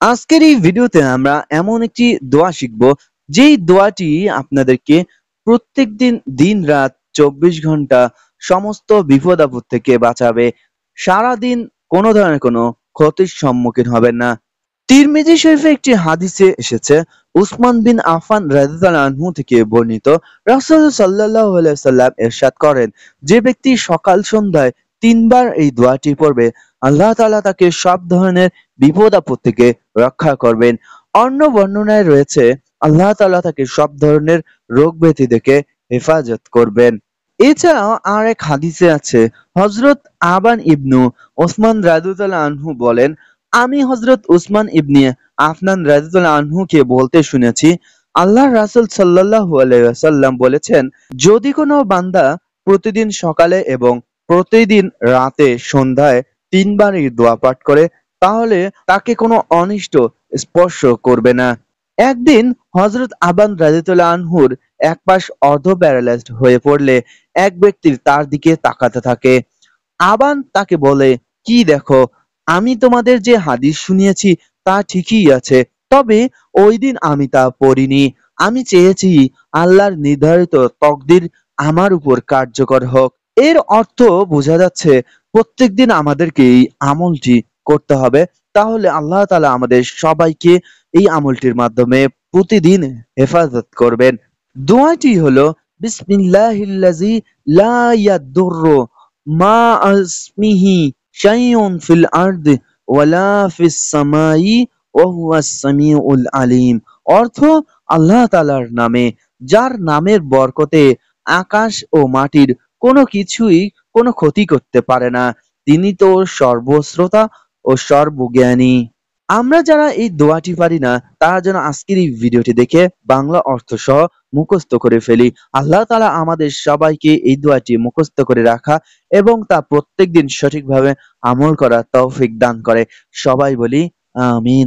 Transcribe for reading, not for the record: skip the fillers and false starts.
আজকের এই ভিডিওতে আমরা এমন একটি দোয়া শিখব, যেই দোয়াটি আপনাদেরকে প্রত্যেকদিন দিন-রাত ২৪ ঘন্টা সমস্ত বিপদ-আপদ থেকে বাঁচাবে। সারাদিন কোনো ধরনের কোনো ক্ষতির সম্মুখীন হবেন না। তিরমিজি শরীফে একটি হাদিসে এসেছে, উসমান বিন আফফান রাদিয়াল্লাহু আনহু থেকে বর্ণিত, রাসূল সাল্লাল্লাহু আলাইহি ওয়াসাল্লাম ইরশাদ করেন, যে ব্যক্তি সকাল সন্ধ্যায় ৩ বার এই দোয়াটি পড়বে, আল্লাহ তাআলা তাকে সব ধরনের বিপদ-আপদ থেকে রক্ষা করবেন। অন্য বর্ণনায় রয়েছে, আল্লাহ তাআলা তাকে সব ধরনের রোগ ব্যাধি থেকে হেফাজত করবেন। এছাড়াও আর এক হাদিসে আছে, হযরত আবান ইবনু ওসমান রাদিয়াল্লাহু আনহু বলেন, আমি হযরত উসমান ইবনে আফনান রাদিয়াল্লাহু আনহুকে বলতে শুনেছি, আল্লাহর রাসূল সাল্লাল্লাহু আলাইহি ওয়াসাল্লাম বলেছেন, যদি কোনো বান্দা প্রতিদিন সকালে এবং প্রতিদিন রাতে সন্ধ্যায় ৩ বার এই দোয়া পাঠ করে, তাহলে তাকে কোনো অনিষ্ট স্পর্শ করবে না। একদিন হযরত আবান রাদিয়াল্লাহু আনহুর এক পাশ অর্ধ প্যারালাইজড হয়ে পড়লে এক ব্যক্তি তার দিকে তাকাতে থাকে। আবান তাকে বলে, কি দেখো, আমি তোমাদের যে হাদিস শুনিয়েছি তা ঠিকই আছে, তবে ওই দিন আমি তা পড়িনি। আমি চেয়েছি আল্লাহর নির্ধারিত তকদির আমার উপর কার্যকর হোক। এর অর্থ বোঝা যাচ্ছে, প্রত্যেকদিন আমাদেরকে এই আমলটি করতে হবে, তাহলে আল্লাহ তাআলা আমাদের সবাইকে এই আমলটির মাধ্যমে প্রতিদিন হেফাজত করবেন। দোয়াটি হলো, বিসমিল্লাহিল্লাযী লা ইয়াদুররু মা আসমিহি শাইউন ফিল আরদি ওয়ালা ফিস সামাই ওয়া হুয়াস সামিউল আলিম। অর্থ, আল্লাহ তাআলার নামে, যার নামের বরকতে আকাশ ও মাটির কোনো কিছুই কোনো ক্ষতি করতে পারে না, তিনি তো সর্বশ্রোতা ও সর্বজ্ঞানী। আমরা যারা এই দোয়াটি পারি না, তারা যেন আজকের এই ভিডিওটি দেখে বাংলা অর্থ সহ মুখস্থ করে ফেলি। আল্লাহ তাআলা আমাদের সবাইকে এই দোয়াটি মুখস্থ করে রাখা এবং তা প্রত্যেকদিন সঠিকভাবে আমল করার তৌফিক দান করে। সবাই বলি আমিন।